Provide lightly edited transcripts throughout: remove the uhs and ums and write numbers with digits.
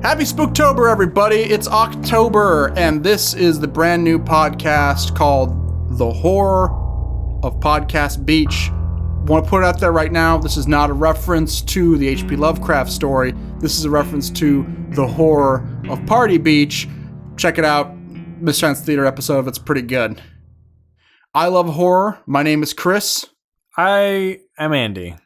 Happy Spooktober, everybody! It's October, and this is the brand new podcast called The Horror of Podcast Beach. Want to put it out there right now, this is not a reference to the H.P. Lovecraft story. This is a reference to The Horror of Party Beach. Check it out. Mischance Theater episode of it's pretty good. I love horror. My name is Chris. I am Andy.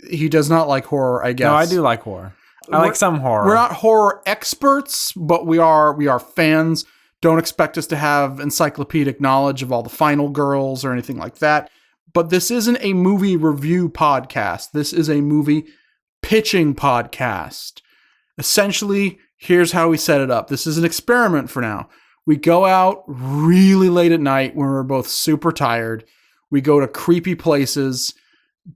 He does not like horror, I guess. No, I do like horror. I like some horror. We're not horror experts, but we are fans. Don't expect us to have encyclopedic knowledge of all the final girls or anything like that. But this isn't a movie review podcast. This is a movie pitching podcast. Essentially, here's how we set it up. This is an experiment for now. We go out really late at night when we're both super tired. We go to creepy places,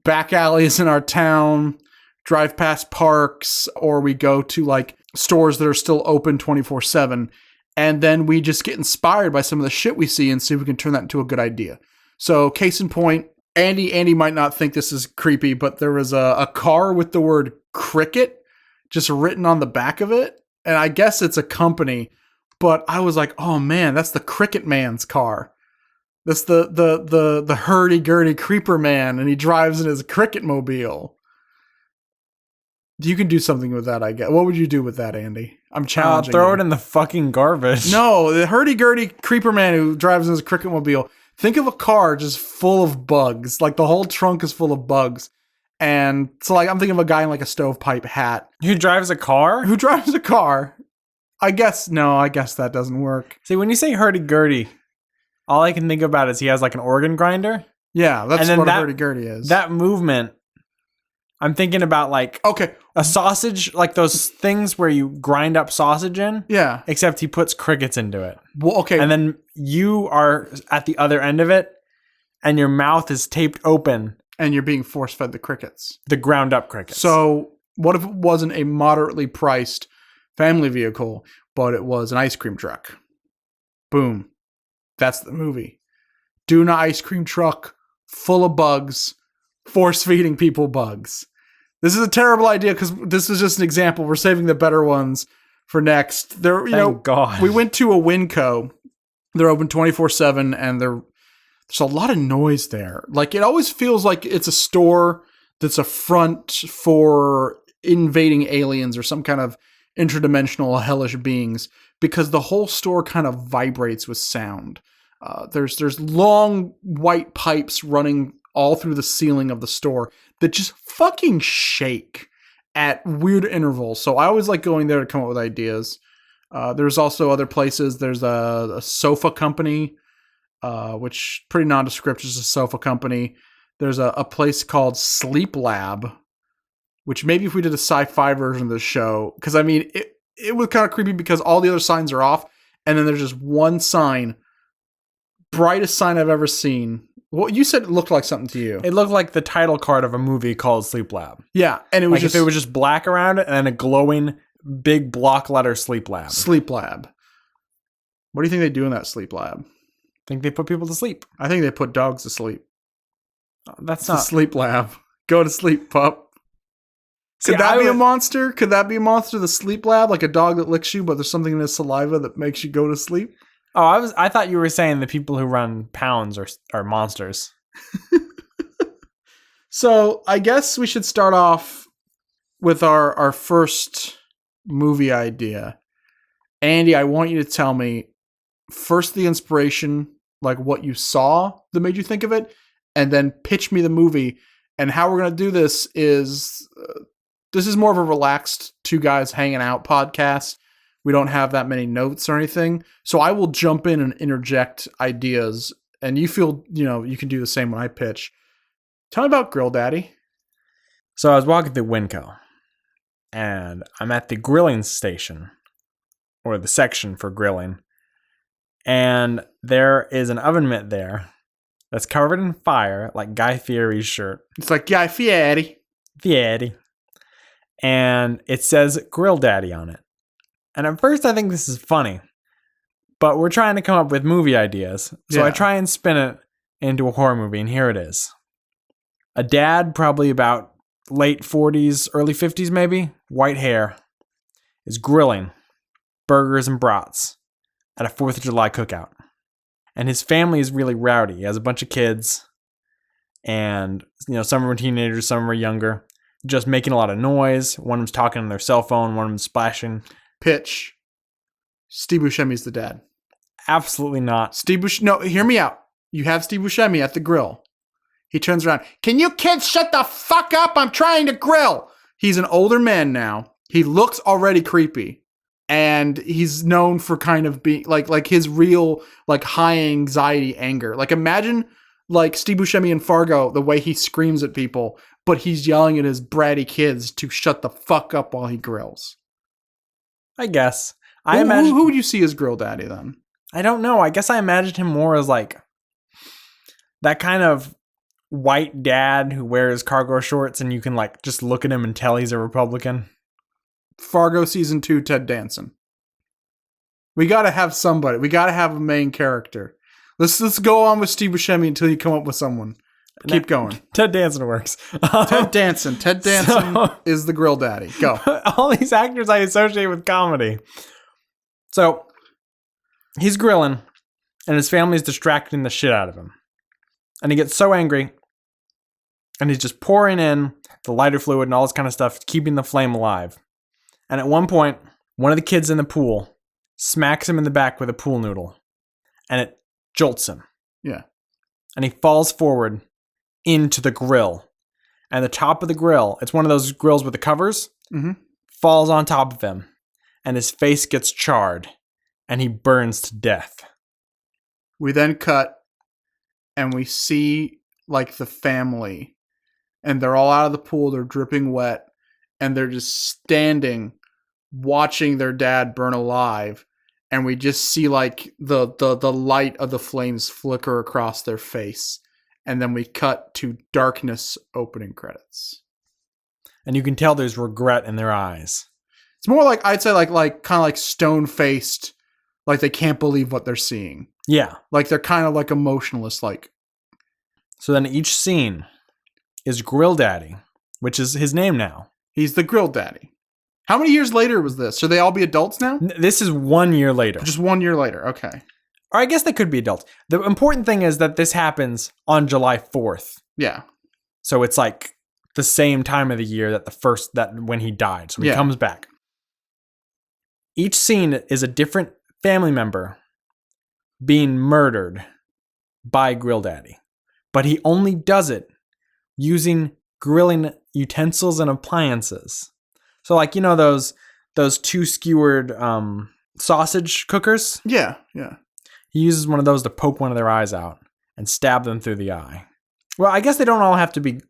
back alleys in our town, drive past parks, or we go to like stores that are still open 24/7. And then we just get inspired by some of the shit we see and see if we can turn that into a good idea. So case in point, Andy might not think this is creepy, but there was a car with the word cricket just written on the back of it. And I guess it's a company, but I was like, oh man, that's the Cricket Man's car. That's the hurdy-gurdy creeper man, and he drives in his cricket mobile. You can do something with that, I guess. What would you do with that, Andy? I'm challenging Throw you. it in the fucking garbage. No, the hurdy-gurdy creeper man who drives in his cricket mobile. Think of a car just full of bugs. Like the whole trunk is full of bugs. And so like I'm thinking of a guy in like a stovepipe hat. Who drives a car? Who drives a car? I guess that doesn't work. See, when you say hurdy-gurdy, all I can think about is he has like an organ grinder. Yeah, that's what a hurdy-gurdy is. That movement, I'm thinking about like a sausage, like those things where you grind up sausage in. Yeah. Except he puts crickets into it. Well, okay. And then you are at the other end of it, and your mouth is taped open. And you're being force-fed the crickets. The ground up crickets. So what if it wasn't a moderately priced family vehicle, but it was an ice cream truck? Boom. That's the movie. Do an ice cream truck full of bugs, force-feeding people bugs. This is a terrible idea because this is just an example. We're saving the better ones for next. Thank God. We went to a Winco. They're open 24/7, and there's a lot of noise there. Like it always feels like it's a store that's a front for invading aliens or some kind of interdimensional hellish beings, because the whole store kind of vibrates with sound. There's long white pipes running all through the ceiling of the store that just fucking shake at weird intervals. So I always like going there to come up with ideas. There's also other places. There's a sofa company, which pretty nondescript, just a sofa company. There's a place called Sleep Lab, which maybe if we did a sci-fi version of the show, because I mean, it was kind of creepy because all the other signs are off, and then there's just one sign, brightest sign I've ever seen. Well, you said it looked like something to you. It looked like the title card of a movie called Sleep Lab. Yeah, and it was like if it was just black around it and then a glowing big block letter Sleep Lab. Sleep Lab. What do you think they do in that Sleep Lab? I think they put people to sleep. I think they put dogs to sleep. That's It's not a Sleep Lab. Go to sleep, pup. See, Could that be a monster? Could that be a monster, the Sleep Lab? Like a dog that licks you, but there's something in his saliva that makes you go to sleep? Oh, I thought you were saying the people who run pounds are monsters. So I guess we should start off with our first movie idea. Andy, I want you to tell me first the inspiration, like what you saw that made you think of it, and then pitch me the movie. And how we're going to do this is more of a relaxed two guys hanging out podcast. We don't have that many notes or anything. So I will jump in and interject ideas, and you feel, you can do the same when I pitch. Tell me about Grill Daddy. So I was walking through Winco, and I'm at the grilling station, or the section for grilling, and there is an oven mitt there that's covered in fire, like Guy Fieri's shirt. It's like Guy Fieri. Fieri. And it says Grill Daddy on it. And at first I think this is funny, but we're trying to come up with movie ideas. So I try and spin it into a horror movie, and here it is. A dad, probably about late 40s, early 50s maybe, white hair, is grilling burgers and brats at a 4th of July cookout. And his family is really rowdy. He has a bunch of kids. And, some of them are teenagers, some of them are younger. Just making a lot of noise. One of them's talking on their cell phone. One of them's splashing. Pitch. Steve Buscemi's the dad. Absolutely not. No, hear me out. You have Steve Buscemi at the grill. He turns around. Can you kids shut the fuck up? I'm trying to grill. He's an older man now. He looks already creepy. And he's known for kind of being like his real high anxiety anger. Imagine Steve Buscemi in Fargo, the way he screams at people, but he's yelling at his bratty kids to shut the fuck up while he grills. I guess. Who would you see as grill daddy then? I don't know. I guess I imagined him more as that kind of white dad who wears cargo shorts and you can just look at him and tell he's a Republican. Fargo season 2, Ted Danson. We got to have somebody. We got to have a main character. Let's go on with Steve Buscemi until you come up with someone. Keep going. Ted Danson works. Ted Danson is the grill daddy. Go. All these actors I associate with comedy. So he's grilling and his family's distracting the shit out of him. And he gets so angry and he's just pouring in the lighter fluid and all this kind of stuff, keeping the flame alive. And at one point, one of the kids in the pool smacks him in the back with a pool noodle. And it jolts him. Yeah. And he falls forward into the grill. And the top of the grill, it's one of those grills with the covers, falls on top of him. And his face gets charred. And he burns to death. We then cut and we see the family. And they're all out of the pool. They're dripping wet. And they're just standing watching their dad burn alive, and we just see the light of the flames flicker across their face, and then we cut to darkness opening credits. And you can tell there's regret in their eyes. It's more I'd say kind of stone-faced, they can't believe what they're seeing. Yeah. They're kind of emotionless So then each scene is Grill Daddy, which is his name now. He's the grill daddy. How many years later was this? Should they all be adults now? This is 1 year later. Just 1 year later. Okay. Or I guess they could be adults. The important thing is that this happens on July 4th. Yeah. So it's the same time of the year that when he died. So he comes back. Each scene is a different family member being murdered by Grill Daddy. But he only does it using grilling utensils and appliances. So those 2 skewered sausage cookers? Yeah, yeah. He uses one of those to poke one of their eyes out and stab them through the eye. Well, I guess they don't all have to be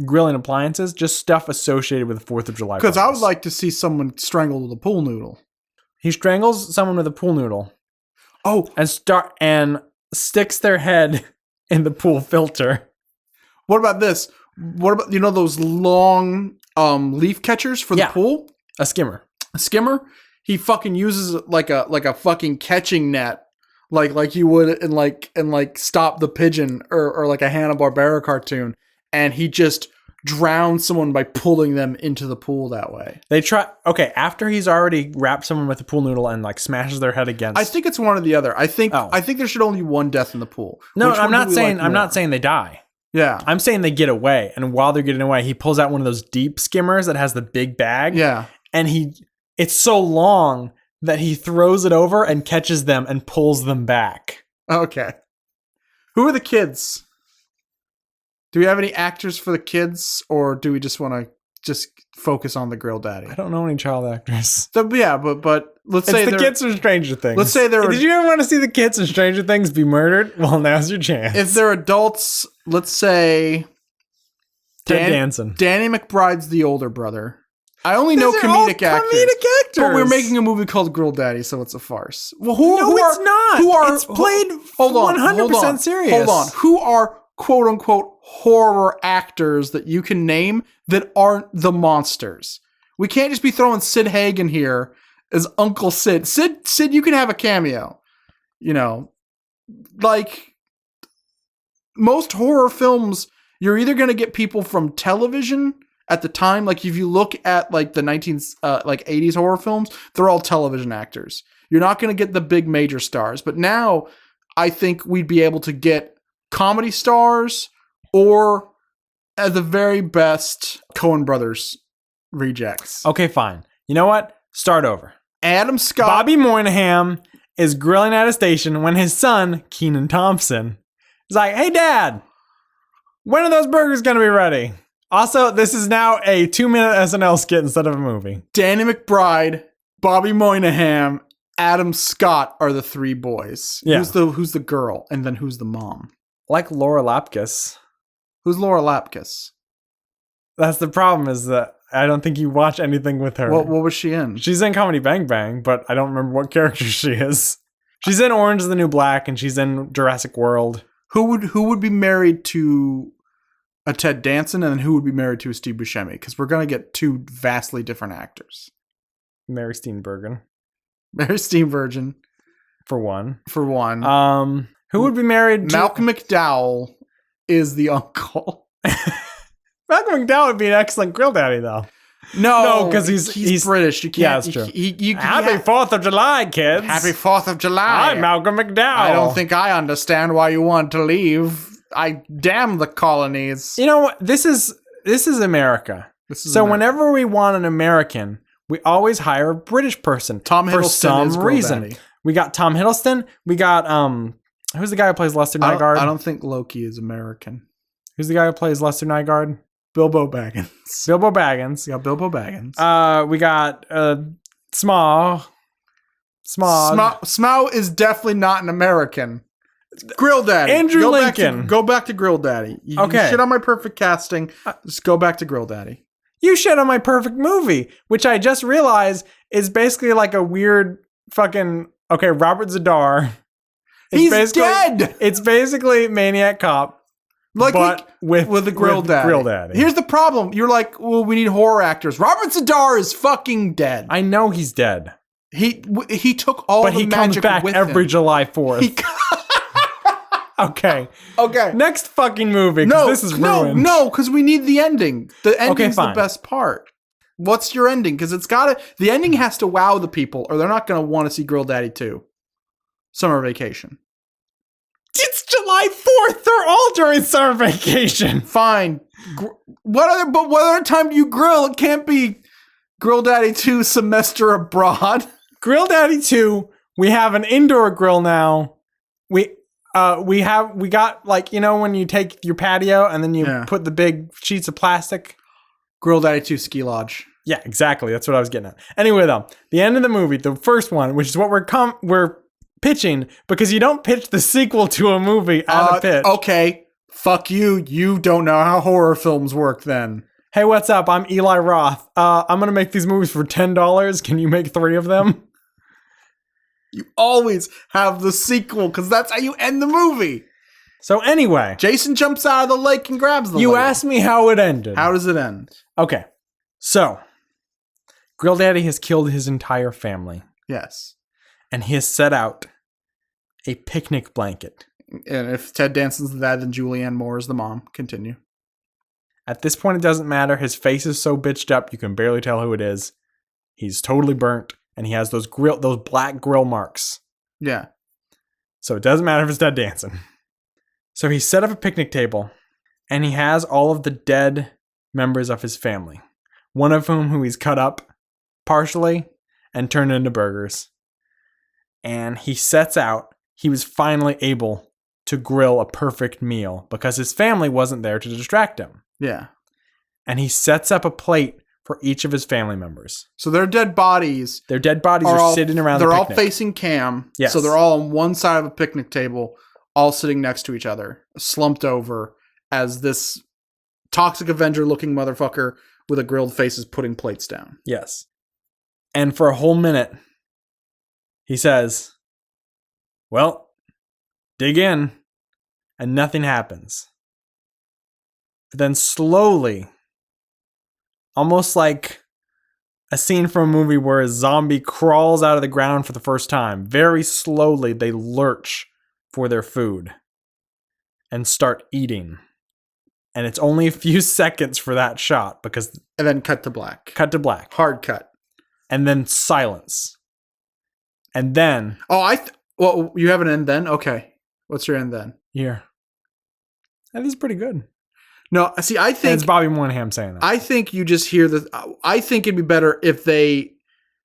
grilling appliances, just stuff associated with the 4th of July. Because I would like to see someone strangled with a pool noodle. He strangles someone with a pool noodle. Oh, and sticks their head in the pool filter. What about this? What about those long leaf catchers for the pool? A skimmer. A skimmer? He fucking uses it like a fucking catching net, like you would in Stop the Pigeon or a Hanna-Barbera cartoon, and he just drowns someone by pulling them into the pool that way. After he's already wrapped someone with a pool noodle and smashes their head against. I think it's one or the other. I think there should only be one death in the pool. No, I'm not saying they die. Yeah. I'm saying they get away, and while they're getting away, he pulls out one of those deep skimmers that has the big bag. Yeah. And it's so long that he throws it over and catches them and pulls them back. Okay. Who are the kids? Do we have any actors for the kids, or do we just want to just focus on the grill daddy? I don't know any child actors. But let's say the kids from Stranger Things. Let's say they're. Did you ever want to see the kids from Stranger Things be murdered? Well, now's your chance. If they're adults, let's say Ted Danson. Danny McBride's the older brother. I only know comedic actors. But we're making a movie called Grill Daddy, so it's a farce. Well, it's not. It's played 100% serious. Hold on. Who are quote unquote horror actors that you can name that aren't the monsters? We can't just be throwing Sid Hagen here as Uncle Sid. Sid, you can have a cameo. Most horror films, you're either going to get people from television at the time, like if you look at like the 80s horror films, they're all television actors. You're not going to get the big major stars. But now I think we'd be able to get comedy stars or at the very best Coen Brothers rejects. Okay, fine. You know what? Start over. Adam Scott. Bobby Moynihan is grilling at a station when his son, Kenan Thompson, is like, hey, Dad, when are those burgers going to be ready? Also, this is now a 2-minute SNL skit instead of a movie. Danny McBride, Bobby Moynihan, Adam Scott are the three boys. Yeah. Who's the girl? And then who's the mom? Like Laura Lapkus. Who's Laura Lapkus? That's the problem, is that I don't think you watch anything with her. What was she in? She's in Comedy Bang Bang, but I don't remember what character she is. She's in Orange is the New Black, and she's in Jurassic World. Who would be married to a Ted Danson, and then who would be married to a Steve Buscemi? Because we're going to get two vastly different actors. Mary Steenburgen. Mary Steenburgen. For one. Who would be married to... Malcolm McDowell is the uncle. Malcolm McDowell would be an excellent grill daddy, though. No, because he's British. You can't. Yeah, that's true. Happy 4th of July, kids. Happy 4th of July. I'm Malcolm McDowell. I don't think I understand why you want to leave. I damn the colonies. You know what? This is America. Whenever we want an American, we always hire a British person. Tom Hiddleston for some is reason. Daddy. We got Tom Hiddleston. We got who's the guy who plays Lester Nygaard? I don't think Loki is American. Who's the guy who plays Lester Nygaard? Bilbo Baggins. Bilbo Baggins. Yeah, Bilbo Baggins. We got Smaug. Smaug is definitely not an American. Grill Daddy. Andrew Lincoln. Go back to Grill Daddy. You shit on my perfect casting. Just go back to Grill Daddy. You shit on my perfect movie, which I just realized is basically like a weird fucking... Okay, Robert Zadar. He's dead! It's basically Maniac Cop. With the Grill Daddy. Here's the problem. You're like, well, we need horror actors. Robert Zadar is fucking dead. I know he's dead. He took all the magic with him. But he comes back every July 4th. Okay. Next fucking movie, because this is ruined. No, because we need the ending. The ending's the best part. What's your ending? Because the ending has to wow the people, or they're not going to want to see Grill Daddy 2. Summer Vacation. It's July 4th. They're all during summer vacation. Fine. What other time do you grill? It can't be Grill Daddy 2 Semester Abroad. Grill Daddy 2. We have an indoor grill now. We got, like, you know, when you take your patio and then you put the big sheets of plastic. Grill Daddy 2 Ski Lodge. Yeah, exactly. That's what I was getting at. Anyway, though, the end of the movie, the first one, which is what we're pitching, because you don't pitch the sequel to a movie at a pitch. Okay, fuck you. You don't know how horror films work then. Hey, what's up? I'm Eli Roth. I'm going to make these movies for $10. Can you make 3 of them? You always have the sequel because that's how you end the movie. So anyway. Jason jumps out of the lake and grabs the lady. You asked me how it ended. How does it end? Okay. So, Grill Daddy has killed his entire family. Yes. And he has set out a picnic blanket. And if Ted Danson's the dad, then Julianne Moore is the mom. Continue. At this point, it doesn't matter. His face is so bitched up, you can barely tell who it is. He's totally burnt, and he has those black grill marks. Yeah. So it doesn't matter if it's Ted Danson. So he set up a picnic table, and he has all of the dead members of his family. One of who he's cut up partially and turned into burgers. And he sets out, he was finally able to grill a perfect meal because his family wasn't there to distract him. Yeah. And he sets up a plate for each of his family members. So their dead bodies are sitting around the picnic. They're all facing Cam. Yes. So they're all on one side of a picnic table, all sitting next to each other, slumped over as this toxic Avenger looking motherfucker with a grilled face is putting plates down. Yes. And for a whole minute, he says, well, dig in, and nothing happens. But then slowly, almost like a scene from a movie where a zombie crawls out of the ground for the first time, very slowly they lurch for their food and start eating. And it's only a few seconds for that shot because... And then cut to black. Cut to black. Hard cut. And then silence. And then... Oh, well, you have an end then? Okay. What's your end then? Here. That is pretty good. No, see, I think... And it's Bobby Moynihan saying that. I think you just hear the... I think it'd be better if they...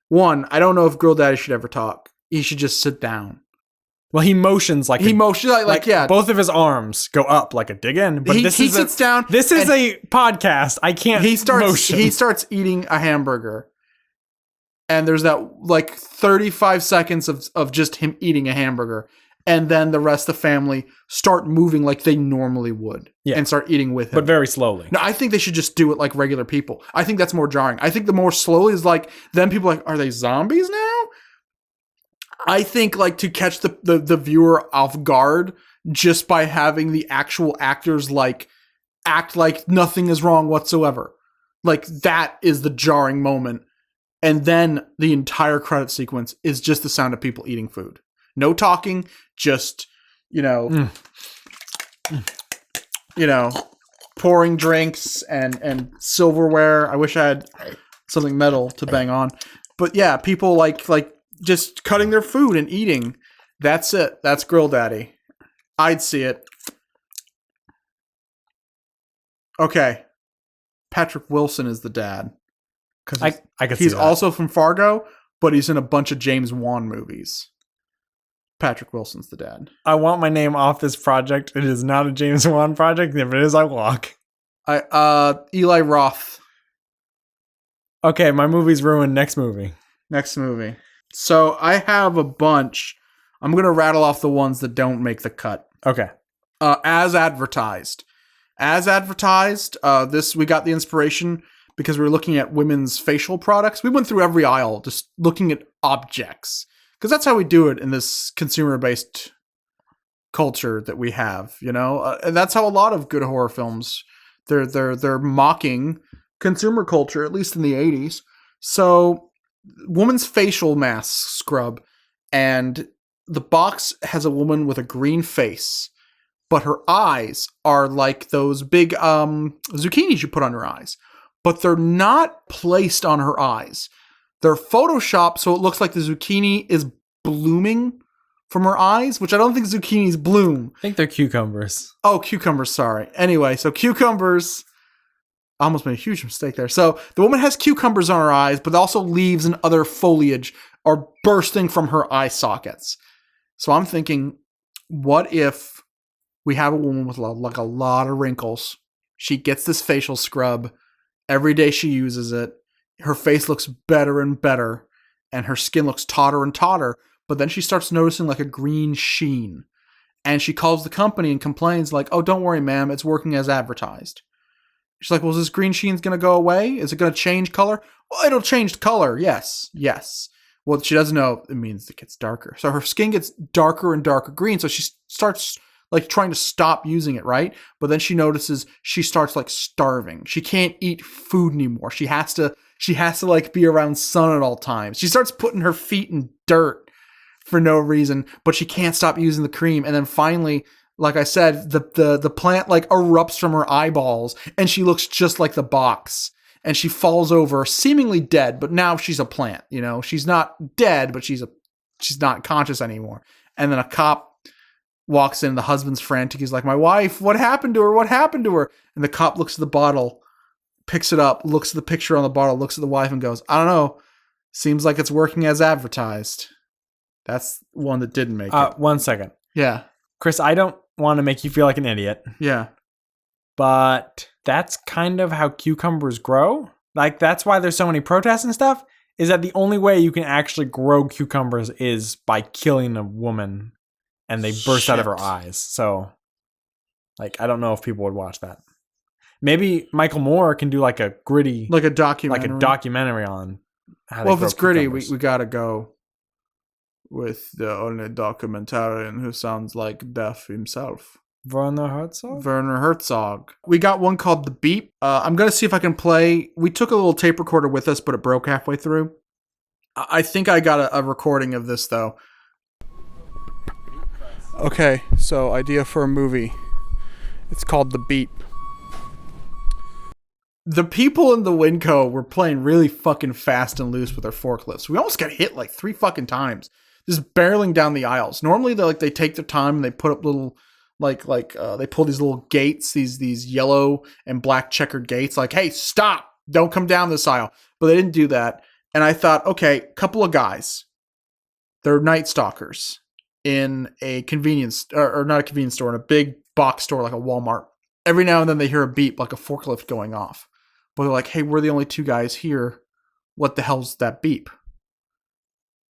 One, I don't know if Girl Daddy should ever talk. He should just sit down. Well, he motions like... He motions like, yeah. Both of his arms go up like a dig in. But he sits down. This is a podcast. I can't motion. He starts eating a hamburger. And there's that like 35 seconds of just him eating a hamburger. And then the rest of the family start moving like they normally would. Yeah. And start eating with him. But very slowly. No, I think they should just do it like regular people. I think that's more jarring. I think the more slowly is like, then people are like, are they zombies now? I think like to catch the viewer off guard just by having the actual actors like act like nothing is wrong whatsoever. Like that is the jarring moment. And then the entire credit sequence is just the sound of people eating food. No talking, just, pouring drinks and silverware. I wish I had something metal to bang on. But yeah, people like just cutting their food and eating. That's it. That's Girl Daddy. I'd see it. Okay. Patrick Wilson is the dad. Because I could see he's that. also from Fargo, but he's in a bunch of James Wan movies. Patrick Wilson's the dad. I want my name off this project. It is not a James Wan project. If it is, I walk. Eli Roth. Okay, my movie's ruined. Next movie. So I have a bunch. I'm going to rattle off the ones that don't make the cut. Okay. As advertised. We got the inspiration because we were looking at women's facial products. We went through every aisle just looking at objects. Because that's how we do it in this consumer-based culture that we have, and that's how a lot of good horror films, they're mocking consumer culture, at least in the 80s. So, woman's facial mask scrub, and the box has a woman with a green face, but her eyes are like those big zucchinis you put on your eyes, but they're not placed on her eyes. They're photoshopped so it looks like the zucchini is blooming from her eyes, which I don't think zucchinis bloom. I think they're cucumbers. Oh, cucumbers, sorry. Anyway, so cucumbers... I almost made a huge mistake there. So the woman has cucumbers on her eyes, but also leaves and other foliage are bursting from her eye sockets. So I'm thinking, what if we have a woman with like a lot of wrinkles? She gets this facial scrub. Every day she uses it. Her face looks better and better, and her skin looks tauter and tauter, but then she starts noticing like a green sheen. And she calls the company and complains like, oh, don't worry, ma'am, it's working as advertised. She's like, well, is this green sheen's going to go away? Is it going to change color? Well, it'll change color, yes. Well, she doesn't know it means it gets darker. So her skin gets darker and darker green, so she starts like trying to stop using it, right? But then she notices she starts like starving. She can't eat food anymore. She has to like be around sun at all times. She starts putting her feet in dirt for no reason, but she can't stop using the cream. And then finally, like I said, the plant like erupts from her eyeballs and she looks just like the box. And she falls over, seemingly dead, but now she's a plant, She's not dead, but she's not conscious anymore. And then a cop walks in, the husband's frantic. He's like, my wife, what happened to her? And the cop looks at the bottle, picks it up, looks at the picture on the bottle, looks at the wife and goes, I don't know. Seems like it's working as advertised. That's one that didn't make it. 1 second. Yeah. Chris, I don't want to make you feel like an idiot. Yeah. But that's kind of how cucumbers grow. Like, that's why there's so many protests and stuff, is that the only way you can actually grow cucumbers is by killing a woman and they burst out of her eyes. So, like, I don't know if people would watch that. Maybe Michael Moore can do like a gritty... Like a documentary on how well, if it's gritty, we gotta go with the only documentarian who sounds like death himself. Werner Herzog. We got one called The Beep. I'm going to see if I can play. We took a little tape recorder with us, but it broke halfway through. I think I got a recording of this, though. Okay, so idea for a movie. It's called The Beep. the people in the Winco were playing really fucking fast and loose with their forklifts. We almost got hit like 3 fucking times, just barreling down the aisles. Normally, they take their time and they put up little they pull these little gates, these yellow and black checkered gates. Like, hey, stop! Don't come down this aisle. But they didn't do that. And I thought, okay, couple of guys, they're night stalkers in a convenience or not a convenience store, in a big box store like a Walmart. Every now and then they hear a beep like a forklift going off. But they're like, hey, we're the only 2 guys here. What the hell's that beep?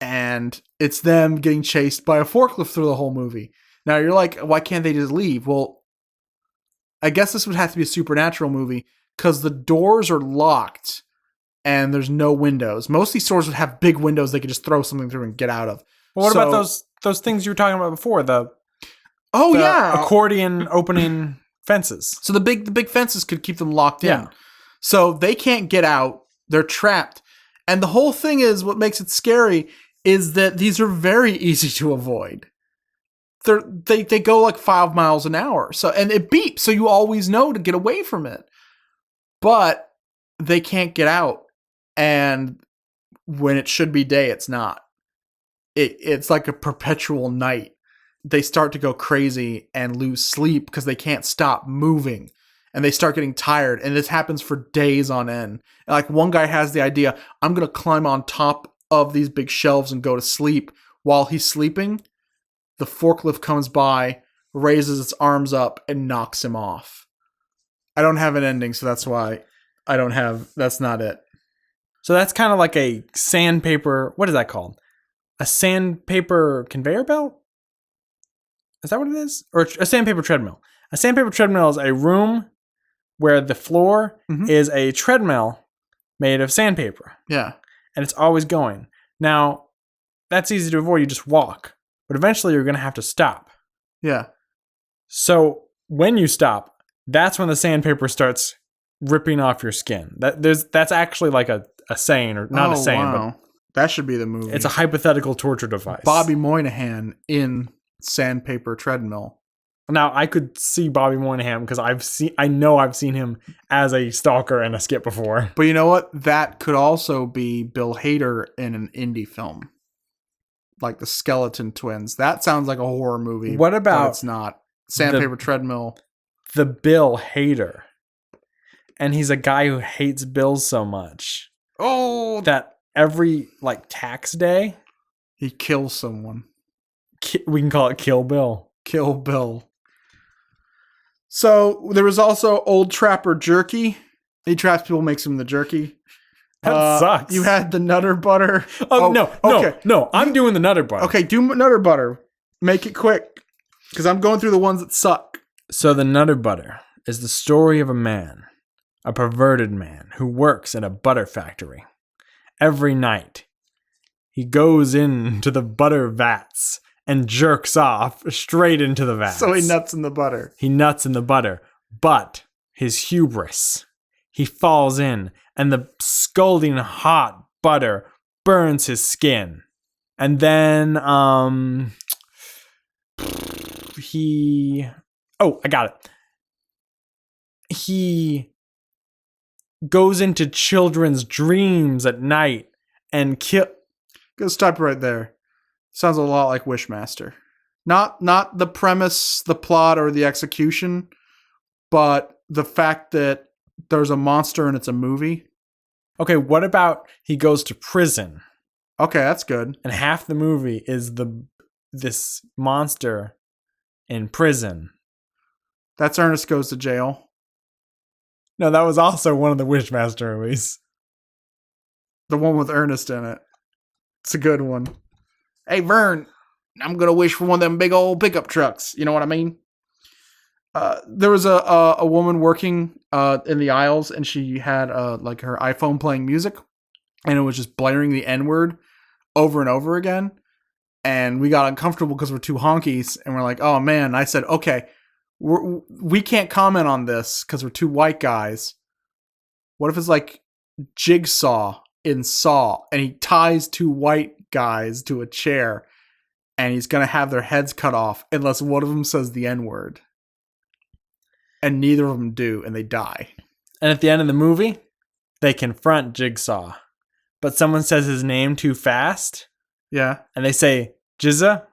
And it's them getting chased by a forklift through the whole movie. Now you're like, why can't they just leave? Well, I guess this would have to be a supernatural movie because the doors are locked and there's no windows. Most of these stores would have big windows they could just throw something through and get out of. Well, what about those things you were talking about before? The accordion opening fences. So the big fences could keep them locked in. Yeah. So they can't get out. They're trapped. And the whole thing is, what makes it scary is that these are very easy to avoid. They go like 5 miles an hour. So, and it beeps, so you always know to get away from it. But they can't get out. And when it should be day, it's not. It's like a perpetual night. They start to go crazy and lose sleep because they can't stop moving. And they start getting tired. And this happens for days on end. And like one guy has the idea, I'm going to climb on top of these big shelves and go to sleep. While he's sleeping, the forklift comes by, raises its arms up, and knocks him off. I don't have an ending, so that's why that's not it. So that's kind of like a sandpaper, what is that called? A sandpaper conveyor belt? Is that what it is? Or a sandpaper treadmill. A sandpaper treadmill is a room where the floor is a treadmill made of sandpaper. Yeah. And it's always going. Now, that's easy to avoid. You just walk. But eventually you're going to have to stop. Yeah. So when you stop, that's when the sandpaper starts ripping off your skin. That's actually like a saying, or not a saying, but that should be the movie. It's a hypothetical torture device. Bobby Moynihan in Sandpaper Treadmill. Now I could see Bobby Moynihan because I know I've seen him as a stalker and a skit before. But you know what? That could also be Bill Hader in an indie film, like the Skeleton Twins. That sounds like a horror movie. What about? But it's not. Sandpaper Treadmill. The Bill Hader, and he's a guy who hates bills so much. Oh, that every tax day he kills someone. We can call it Kill Bill. Kill Bill. So there was also Old Trapper Jerky. He traps people, makes them the jerky. That sucks. You had the Nutter Butter. No. I'm doing the Nutter Butter. Okay, do Nutter Butter. Make it quick, because I'm going through the ones that suck. So the Nutter Butter is the story of a man, a perverted man, who works in a butter factory. Every night, he goes into the butter vats and jerks off straight into the vats. So he nuts in the butter. He nuts in the butter. But his hubris, he falls in, and the scalding hot butter burns his skin. And then, I got it. He goes into children's dreams at night and Go stop right there. Sounds a lot like Wishmaster. Not the premise, the plot, or the execution, but the fact that there's a monster and it's a movie. Okay, what about he goes to prison? Okay, that's good. And half the movie is this monster in prison. That's Ernest Goes to Jail. No, that was also one of the Wishmaster movies. The one with Ernest in it. It's a good one. Hey, Vern, I'm going to wish for one of them big old pickup trucks. You know what I mean? There was a woman working in the aisles, and she had her iPhone playing music, and it was just blaring the N-word over and over again. And we got uncomfortable because we're two honkies, and we're like, oh man. I said, okay, we can't comment on this because we're two white guys. What if it's like Jigsaw in Saw, and he ties two white guys to a chair, and he's going to have their heads cut off unless one of them says the N-word. And neither of them do, and they die. And at the end of the movie, they confront Jigsaw. But someone says his name too fast. Yeah. And they say, Jizza.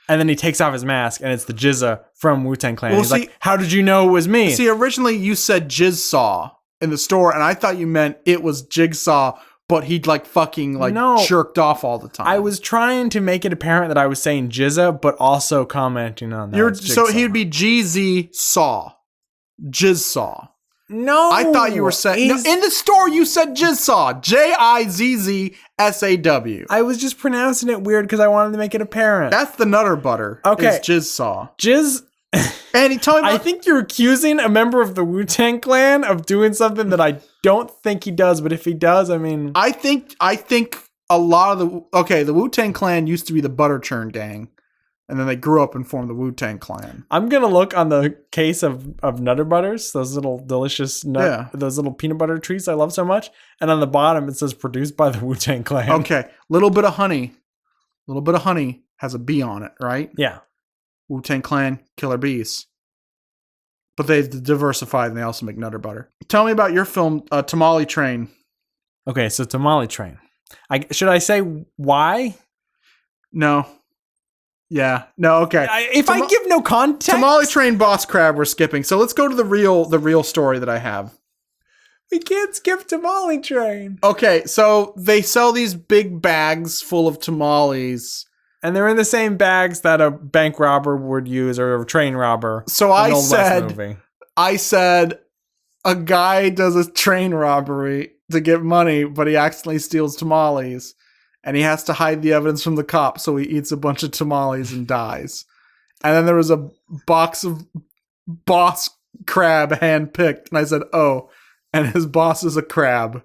And then he takes off his mask, and it's the Jizza from Wu-Tang Clan. Well, He's like, how did you know it was me? See, originally you said Jigsaw in the store, and I thought you meant it was Jigsaw, but he'd like fucking like jerked off all the time. I was trying to make it apparent that I was saying Jizza, but also commenting on that. So he would be GZ Saw. Jizsaw. No. I thought you were saying... No, in the store, you said Jizsaw. Jizzsaw. I was just pronouncing it weird because I wanted to make it apparent. That's the Nutter Butter. Okay. It's Jizsaw. Andy, tell me about... I think you're accusing a member of the Wu-Tang Clan of doing something that I don't think he does, but if he does, I mean... I think a lot of the... Okay, the Wu-Tang Clan used to be the Butter Churn Gang. And then they grew up and formed the Wu-Tang Clan. I'm going to look on the case of Nutter Butters, those little delicious those little peanut butter treats I love so much. And on the bottom, it says produced by the Wu-Tang Clan. Okay. Little bit of honey has a bee on it, right? Yeah. Wu-Tang Clan, killer bees. But they've diversified and they also make Nutter Butter. Tell me about your film, Tamale Train. Okay, so Tamale Train. Should I say why? No. Yeah. No, okay. If I give no context. Tamale Train Boss Crab we're skipping. So let's go to the real story that I have. We can't skip Tamale Train. Okay, so they sell these big bags full of tamales. And they're in the same bags that a bank robber would use or a train robber. So I said a guy does a train robbery to get money, but he accidentally steals tamales. And he has to hide the evidence from the cops, so he eats a bunch of tamales and dies. And then there was a box of boss crab handpicked, and I said, "Oh," and his boss is a crab.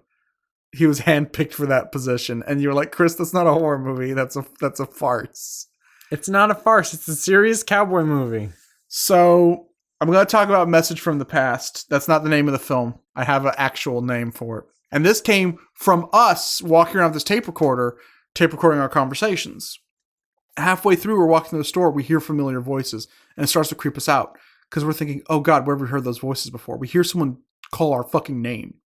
He was handpicked for that position, and you were like, "Chris, that's not a horror movie. That's a farce." It's not a farce. It's a serious cowboy movie. So I'm going to talk about Message from the Past. That's not the name of the film. I have an actual name for it. And this came from us walking around with this tape recording our conversations. Halfway through, we're walking to the store, we hear familiar voices, and it starts to creep us out. Because we're thinking, oh God, where have we heard those voices before? We hear someone call our fucking name.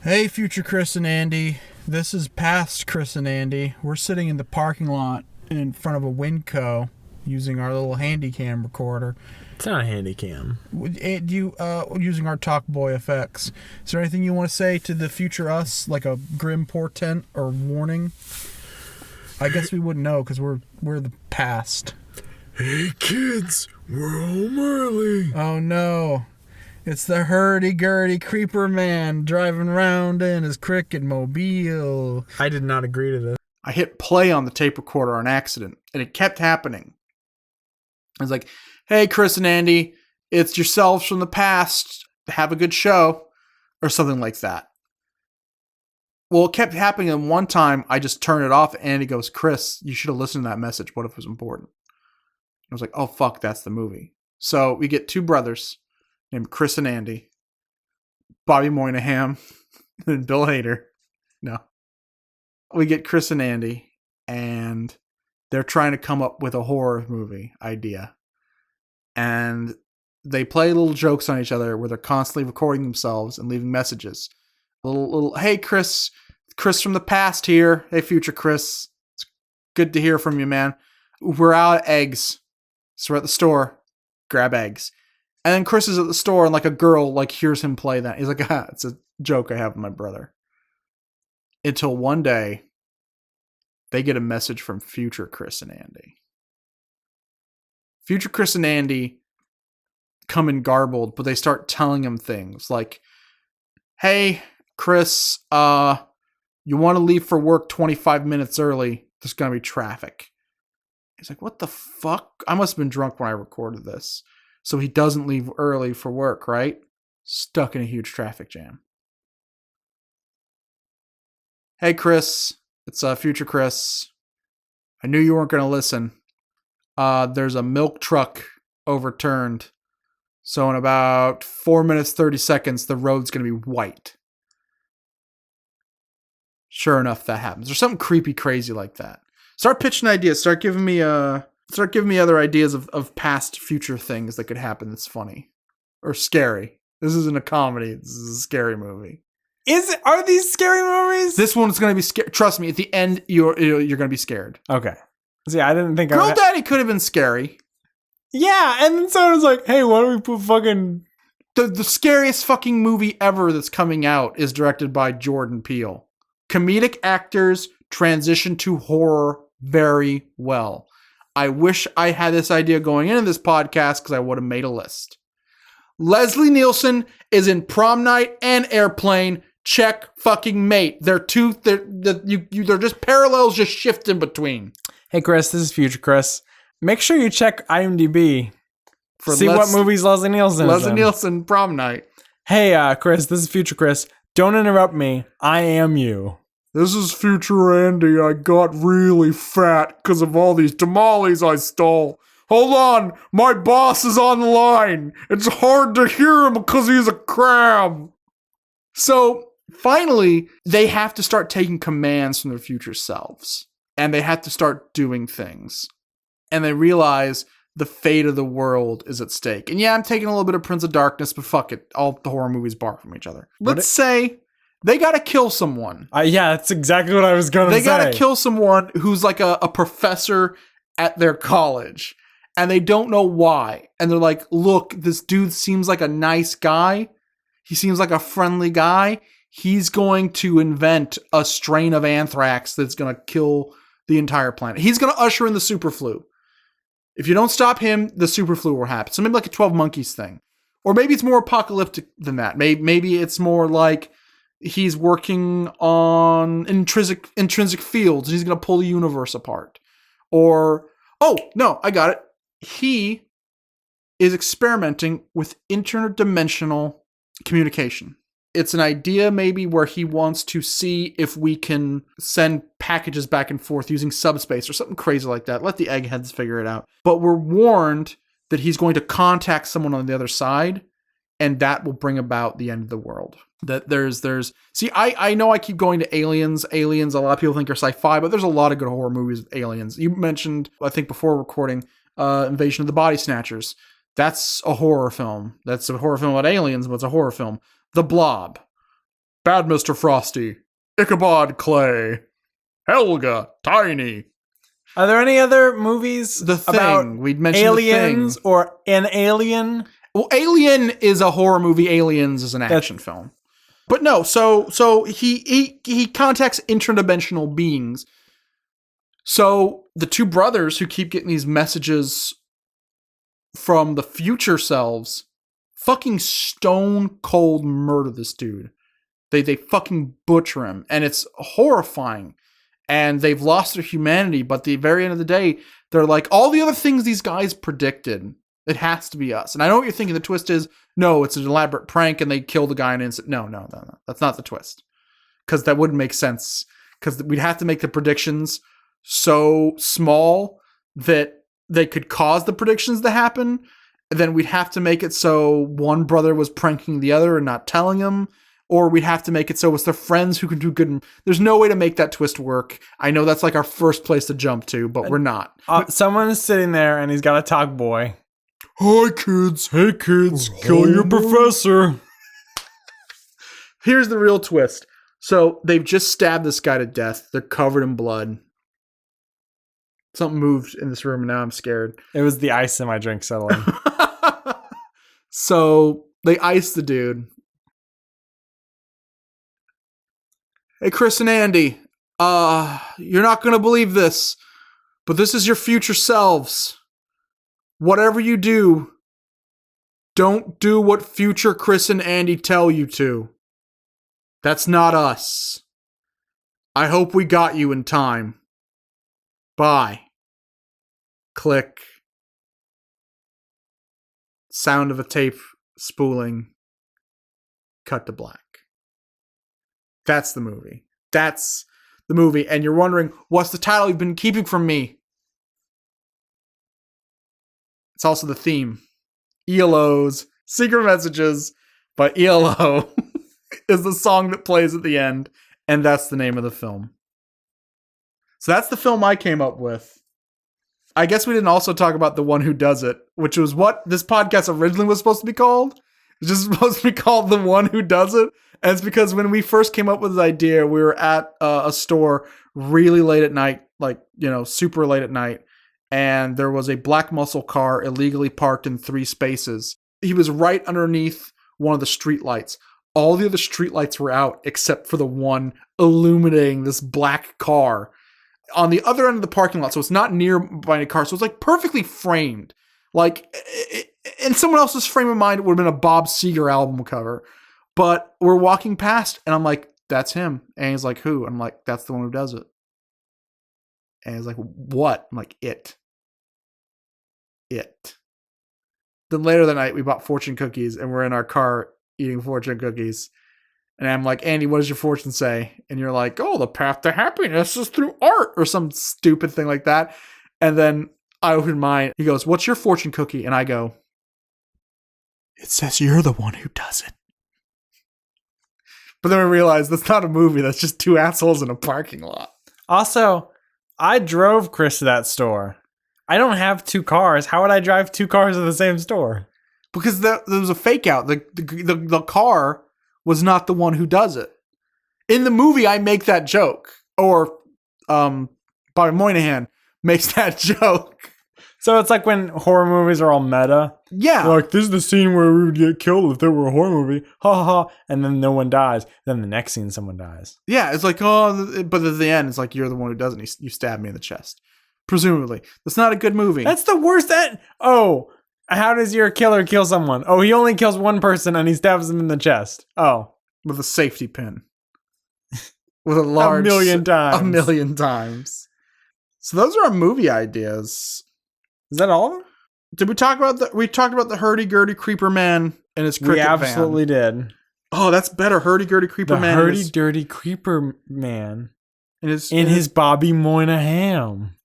Hey, future Chris and Andy. This is past Chris and Andy. We're sitting in the parking lot in front of a Winco using our little handy cam recorder. It's not a handy cam. Using our Talk Boy effects. Is there anything you want to say to the future us, like a grim portent or warning? I guess we wouldn't know because we're the past. Hey kids, we're home early. Oh no. It's the hurdy-gurdy creeper man driving around in his cricket mobile. I did not agree to this. I hit play on the tape recorder on accident, and it kept happening. I was like, hey, Chris and Andy, it's yourselves from the past. Have a good show. Or something like that. Well, it kept happening, and one time I just turned it off, and Andy goes, Chris, you should have listened to that message. What if it was important? I was like, oh, fuck, that's the movie. So we get two brothers named Chris and Andy. Bobby Moynihan and Bill Hader. No. We get Chris and Andy, and they're trying to come up with a horror movie idea. And they play little jokes on each other where they're constantly recording themselves and leaving messages. Little, hey, Chris from the past here. Hey, future Chris. It's good to hear from you, man. We're out of eggs. So we're at the store. Grab eggs. And then Chris is at the store and like a girl like hears him play that. He's like, it's a joke I have with my brother. Until one day, they get a message from future Chris and Andy. Future Chris and Andy come in garbled, but they start telling him things like, hey, Chris, you want to leave for work 25 minutes early. There's going to be traffic. He's like, what the fuck? I must have been drunk when I recorded this. So he doesn't leave early for work, right? Stuck in a huge traffic jam. Hey, Chris. It's future Chris. I knew you weren't going to listen. There's a milk truck overturned. So in about 4 minutes, 30 seconds, the road's going to be white. Sure enough, that happens. There's something creepy, crazy like that. Start pitching ideas. Start giving me other ideas of past, future things that could happen that's funny. Or scary. This isn't a comedy. This is a scary movie. Are these scary movies? This one's going to be scary. Trust me, at the end, you're going to be scared. Okay. See, I didn't think Girl Daddy could have been scary. Yeah, and then someone was like, hey, why don't we put fucking... The scariest fucking movie ever that's coming out is directed by Jordan Peele. Comedic actors transition to horror very well. I wish I had this idea going into this podcast because I would have made a list. Leslie Nielsen is in Prom Night and Airplane. Check fucking mate. They're just parallels just shift in between. Hey, Chris, this is Future Chris. Make sure you check IMDb. See what movies Leslie Nielsen is in. Nielsen, Prom Night. Hey, Chris, this is Future Chris. Don't interrupt me. I am you. This is Future Andy. I got really fat because of all these tamales I stole. Hold on, my boss is on the line. It's hard to hear him because he's a crab. So, finally, they have to start taking commands from their future selves. And they have to start doing things. And they realize the fate of the world is at stake. And yeah, I'm taking a little bit of Prince of Darkness, but fuck it. All the horror movies borrow from each other. Let's say they gotta kill someone. Yeah, that's exactly what I was going to say. They gotta kill someone who's like a professor at their college. And they don't know why. And they're like, look, this dude seems like a nice guy. He seems like a friendly guy. He's going to invent a strain of anthrax that's going to kill the entire planet. He's going to usher in the super flu. If you don't stop him, the super flu will happen. So maybe like a 12 Monkeys thing. Or maybe it's more apocalyptic than that. Maybe it's more like he's working on intrinsic fields and he's going to pull the universe apart. Or, oh, no, I got it. He is experimenting with interdimensional communication. It's an idea maybe where he wants to see if we can send packages back and forth using subspace or something crazy like that. Let the eggheads figure it out. But we're warned that he's going to contact someone on the other side, and that will bring about the end of the world. That see, I know I keep going to Aliens. Aliens, a lot of people think are sci-fi, but there's a lot of good horror movies with aliens. You mentioned, I think before recording, Invasion of the Body Snatchers. That's a horror film. That's a horror film about aliens, but it's a horror film. The Blob. Bad Mr. Frosty. Ichabod Clay. Helga. Tiny. Are there any other movies about we'd mentioned aliens or an alien? Well, Alien is a horror movie. Aliens is an action film. But no, so he contacts interdimensional beings. So the two brothers who keep getting these messages from the future selves fucking stone cold murder this dude. They fucking butcher him, and it's horrifying. And they've lost their humanity, but at the very end of the day, they're like, all the other things these guys predicted, it has to be us. And I know what you're thinking. The twist is, no, it's an elaborate prank and they kill the guy in an instant. No. That's not the twist. Because that wouldn't make sense. Because we'd have to make the predictions so small that they could cause the predictions to happen. And then we'd have to make it so one brother was pranking the other and not telling him. Or we'd have to make it so it's their friends who can do good. There's no way to make that twist work. I know that's like our first place to jump to, but we're not. Someone is sitting there and he's got a talk boy. Hi, kids. Hey, kids. Kill your professor. Here's the real twist. So they've just stabbed this guy to death. They're covered in blood. Something moved in this room and now I'm scared. It was the ice in my drink settling. So they ice the dude. Hey, Chris and Andy, you're not going to believe this, but this is your future selves. Whatever you do, don't do what future Chris and Andy tell you to. That's not us. I hope we got you in time. Bye. Click. Sound of a tape spooling. Cut to black. That's the movie. That's the movie. And you're wondering, what's the title you've been keeping from me? It's also the theme. ELO's Secret Messages by ELO is the song that plays at the end. And that's the name of the film. So that's the film I came up with. I guess we didn't also talk about The One Who Does It, which was what this podcast originally was supposed to be called. It's just supposed to be called The One Who Does It. And it's because when we first came up with this idea, we were at a store really late at night, like, super late at night. And there was a black muscle car illegally parked in 3 spaces. He was right underneath one of the street lights. All the other street lights were out except for the one illuminating this black car on the other end of the parking lot. So it's not near by any car. So it's like perfectly framed. Like in someone else's frame of mind, it would have been a Bob Seger album cover. But we're walking past and I'm like, that's him. And he's like, who? I'm like, that's the one who does it. And he's like, what? I'm like, it. Then later that night, we bought fortune cookies and we're in our car eating fortune cookies. And I'm like, Andy, what does your fortune say? And you're like, oh, the path to happiness is through art or some stupid thing like that. And then I open mine. He goes, what's your fortune cookie? And I go, it says you're the one who does it. But then I realized that's not a movie. That's just 2 assholes in a parking lot. Also, I drove Chris to that store. I don't have 2 cars. How would I drive 2 cars to the same store? Because there was a fake out. The car was not the one who does it. In the movie, I make that joke. Or Bobby Moynihan makes that joke. So it's like when horror movies are all meta. Yeah. Like, this is the scene where we would get killed if there were a horror movie. Ha ha ha. And then no one dies. Then the next scene, someone dies. Yeah, it's like, but at the end, it's like, you're the one who does it. You stab me in the chest. Presumably. That's not a good movie. That's the worst. Oh, how does your killer kill someone? Oh, he only kills one person and he stabs them in the chest. Oh. With a safety pin. With a large... A million times. A million times. So those are our movie ideas. Is that all of them? Did we talk about we talked about the hurdy-gurdy creeper man and his cricket van. We absolutely did. Oh, that's better. Hurdy-gurdy creeper man. The hurdy-gurdy creeper man. In his Bobby Moynihan.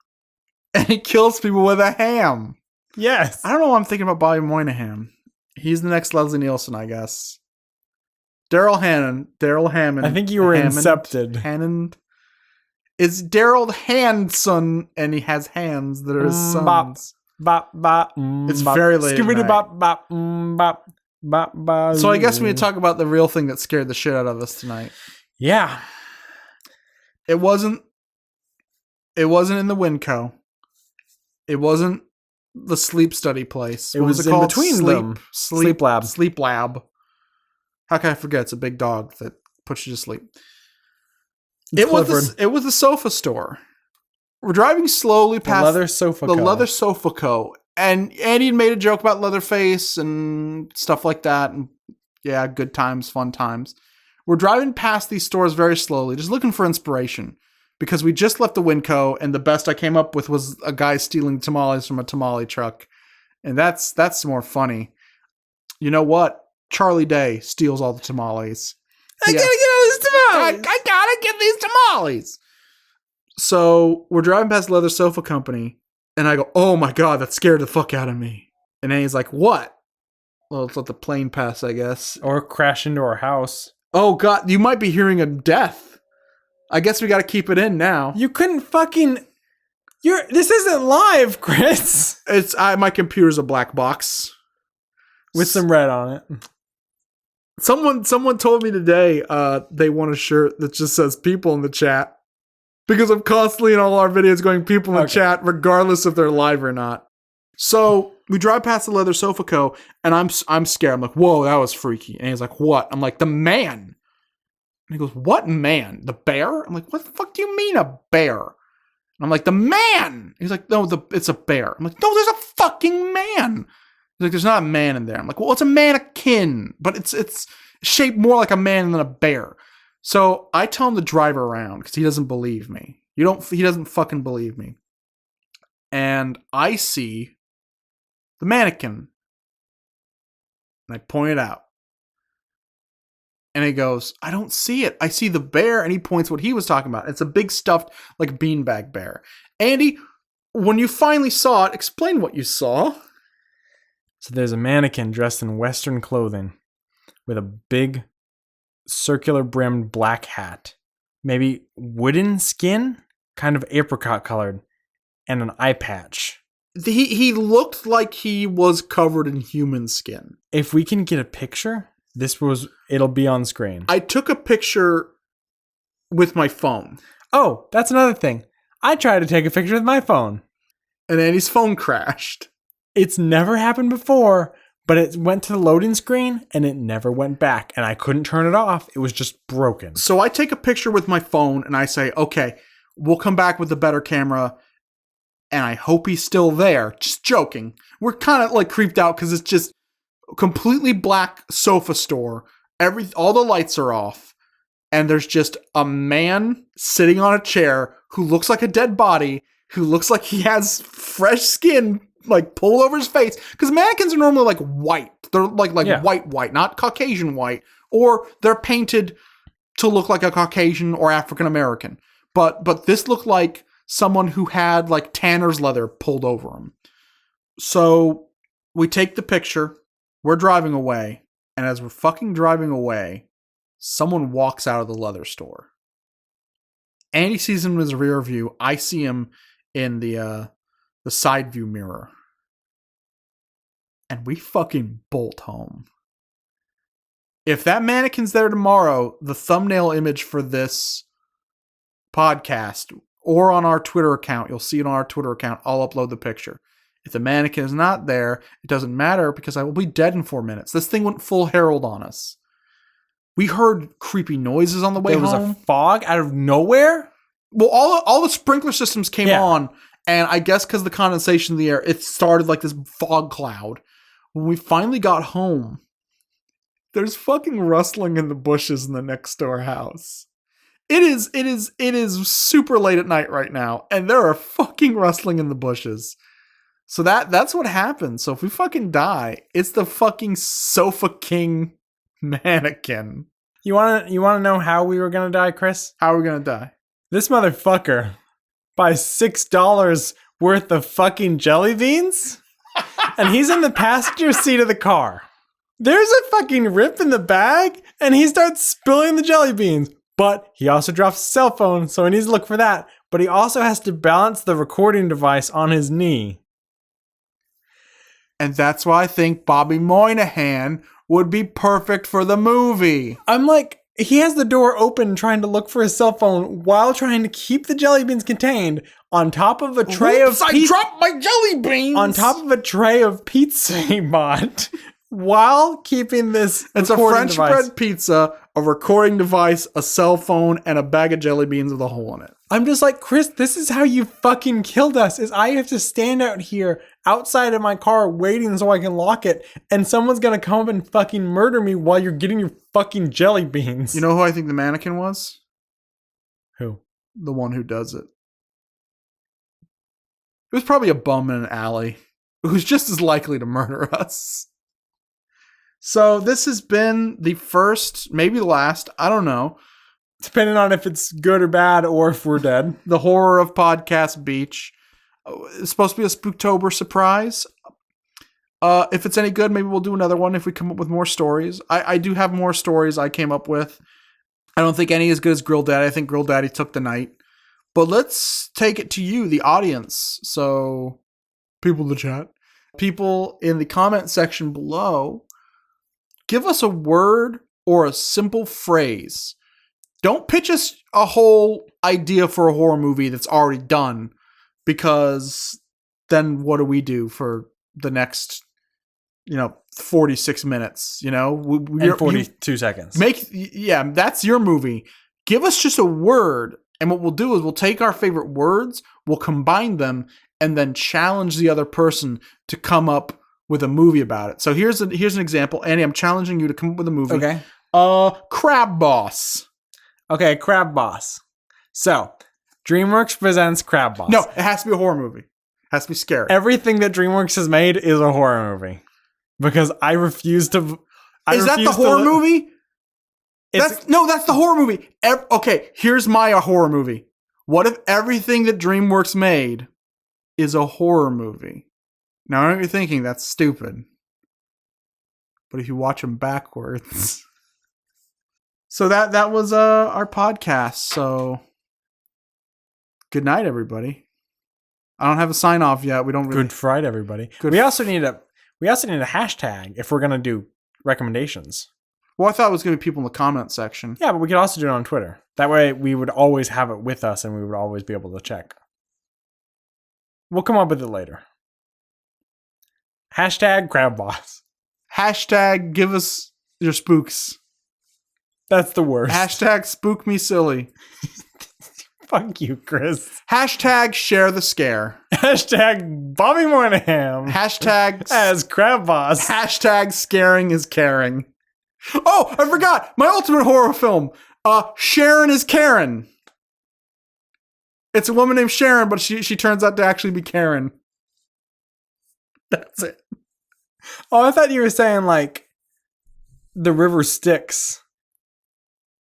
And he kills people with a ham. Yes. I don't know why I'm thinking about Bobby Moynihan. He's the next Leslie Nielsen, I guess. Daryl Hammond. I think you were incepted. Hammond. It's Daryl Hanson, and he has hands that are his sons. Bop, bop, it's very late at night. Bop, bop, bop, bop, bop. So I guess we need to talk about the real thing that scared the shit out of us tonight. Yeah. It wasn't in the Winco. It wasn't the sleep study place. It was in between them. Sleep lab. Sleep lab. How can I forget? It's a big dog that puts you to sleep. It was the sofa store. We're driving slowly past the Leather Sofa Co. And Andy had made a joke about Leatherface and stuff like that. And yeah, good times, fun times. We're driving past these stores very slowly, just looking for inspiration. Because we just left the Winco, and the best I came up with was a guy stealing tamales from a tamale truck. And that's more funny. You know what? Charlie Day steals all the tamales. I gotta get all these tamales! I gotta get these tamales! So we're driving past Leather Sofa Company, and I go, oh my god, that scared the fuck out of me. And then he's like, what? Well, let's let the plane pass, I guess. Or crash into our house. Oh god, you might be hearing a death. I guess we gotta keep it in now. You couldn't fucking... This isn't live, Chris! My computer's a black box. With some red on it. Someone told me today they want a shirt that just says people in the chat. Because I'm constantly in all our videos going people in the chat, regardless if they're live or not. So we drive past the Leather Sofa Co. and I'm scared. I'm like, whoa, that was freaky. And he's like, what? I'm like, the man. And he goes, what man? The bear? I'm like, what the fuck do you mean a bear? And I'm like, the man. He's like, no, it's a bear. I'm like, no, there's a fucking man. He's like, there's not a man in there. I'm like, well, it's a mannequin, but it's shaped more like a man than a bear. So I tell him to drive around because he doesn't believe me. He doesn't fucking believe me. And I see the mannequin. And I point it out. And he goes, I don't see it. I see the bear. And he points what he was talking about. It's a big stuffed, like, beanbag bear. Andy, when you finally saw it, explain what you saw. So there's a mannequin dressed in Western clothing with a big circular brimmed black hat. Maybe wooden skin, kind of apricot colored, and an eye patch. He looked like he was covered in human skin. If we can get a picture, it'll be on screen. I took a picture with my phone. Oh, that's another thing. I tried to take a picture with my phone. And Andy's phone crashed. It's never happened before, but it went to the loading screen and it never went back. And I couldn't turn it off. It was just broken. So I take a picture with my phone and I say, okay, we'll come back with a better camera. And I hope he's still there. Just joking. We're kind of like creeped out because it's just a completely black sofa store. All the lights are off. And there's just a man sitting on a chair who looks like a dead body, who looks like he has fresh skin like pulled over his face. Because mannequins are normally like white. They're like white, not Caucasian white. Or they're painted to look like a Caucasian or African American. But this looked like someone who had like tanner's leather pulled over him. So we take the picture. We're driving away. And as we're fucking driving away, someone walks out of the leather store. Andy sees him in his rear view. I see him in the side view mirror. And we fucking bolt home. If that mannequin's there tomorrow, the thumbnail image for this podcast or on our Twitter account, you'll see it on our Twitter account. I'll upload the picture. If the mannequin is not there, it doesn't matter because I will be dead in 4 minutes. This thing went full Herald on us. We heard creepy noises on the way home. There was a fog out of nowhere? Well, all the sprinkler systems came on, and I guess because of the condensation in the air, it started like this fog cloud. When we finally got home, there's fucking rustling in the bushes in the next door house. It is super late at night right now, and there are fucking rustling in the bushes. So that's what happens. So if we fucking die, it's the fucking Sofa King mannequin. You wanna know how we were gonna die, Chris? How are we gonna die? This motherfucker buys $6 worth of fucking jelly beans, and he's in the passenger seat of the car. There's a fucking rip in the bag, and he starts spilling the jelly beans. But he also drops his cell phone, so he needs to look for that. But he also has to balance the recording device on his knee. And that's why I think Bobby Moynihan would be perfect for the movie. I'm like, he has the door open trying to look for his cell phone while trying to keep the jelly beans contained on top of a tray of pizza. I dropped my jelly beans! On top of a tray of pizza he bought while keeping this It's a French bread pizza, a recording device, a cell phone, and a bag of jelly beans with a hole in it. I'm just like, Chris, this is how you fucking killed us, is I have to stand out here outside of my car waiting so I can lock it, and someone's gonna come up and fucking murder me while you're getting your fucking jelly beans. You know who I think the mannequin was? Who? The one who does it. It was probably a bum in an alley who's just as likely to murder us. So this has been the first, maybe the last, I don't know. Depending on if it's good or bad or if we're dead. The horror of Podcast Beach. It's supposed to be a Spooktober surprise. If it's any good, maybe we'll do another one if we come up with more stories. I do have more stories I came up with. I don't think any as good as Grill Daddy. I think Grill Daddy took the night. But let's take it to you, the audience. So, people in the chat. People in the comment section below. Give us a word or a simple phrase. Don't pitch us a whole idea for a horror movie that's already done, because then what do we do for the next, 46 minutes, And 42 seconds. That's your movie. Give us just a word, and what we'll do is we'll take our favorite words, we'll combine them, and then challenge the other person to come up with a movie about it. So here's an example. Andy, I'm challenging you to come up with a movie. Okay. Crab Boss. Okay, Crab Boss. So, DreamWorks presents Crab Boss. No, it has to be a horror movie. It has to be scary. Everything that DreamWorks has made is a horror movie. Because I refuse to... Is that the horror movie? That's the horror movie. Okay, here's my horror movie. What if everything that DreamWorks made is a horror movie? Now, I know you're thinking that's stupid. But if you watch them backwards... So that was our podcast. So good night, everybody. I don't have a sign off yet. We don't really. Good Friday, everybody. We also need a hashtag if we're gonna do recommendations. Well, I thought it was going to be people in the comment section. Yeah, but we could also do it on Twitter. That way we would always have it with us and we would always be able to check. We'll come up with it later. Hashtag Crab Boss. Hashtag give us your spooks. That's the worst. Hashtag spook me silly. Fuck you, Chris. Hashtag share the scare. Hashtag Bobby Moynihan. Hashtag as Crab Boss. Hashtag scaring is caring. Oh, I forgot my ultimate horror film. Sharon is Karen. It's a woman named Sharon, but she turns out to actually be Karen. That's it. Oh, I thought you were saying like the river Styx.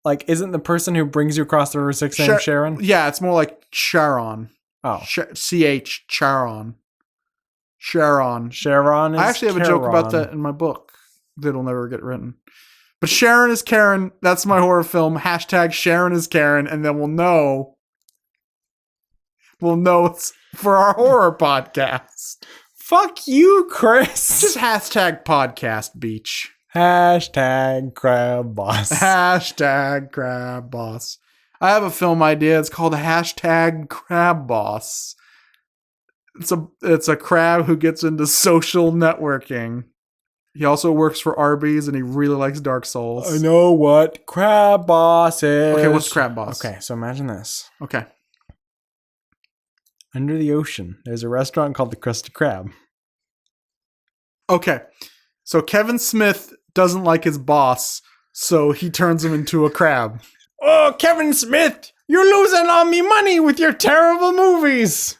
Like, isn't the person who brings you across the river Styx named Sharon? Yeah, it's more like Sharon. Oh, CH Charon. Sharon. Sharon. I actually have a joke about that in my book that'll never get written. But Sharon is Karen. That's my horror film. Hashtag Sharon is Karen, and then we'll know. We'll know it's for our horror podcast. Fuck you, Chris. Just hashtag podcast beach. Hashtag Crab Boss. Hashtag Crab Boss. I have a film idea. It's called hashtag Crab Boss. It's a crab who gets into social networking. He also works for Arby's and he really likes Dark Souls. I know what Crab Boss is. Okay, what's Crab Boss? Okay, so imagine this. Okay. Under the ocean, there's a restaurant called the Krusty Krab. Okay. So Kevin Smith doesn't like his boss, so he turns him into a crab. Oh, Kevin Smith, you're losing all me money with your terrible movies.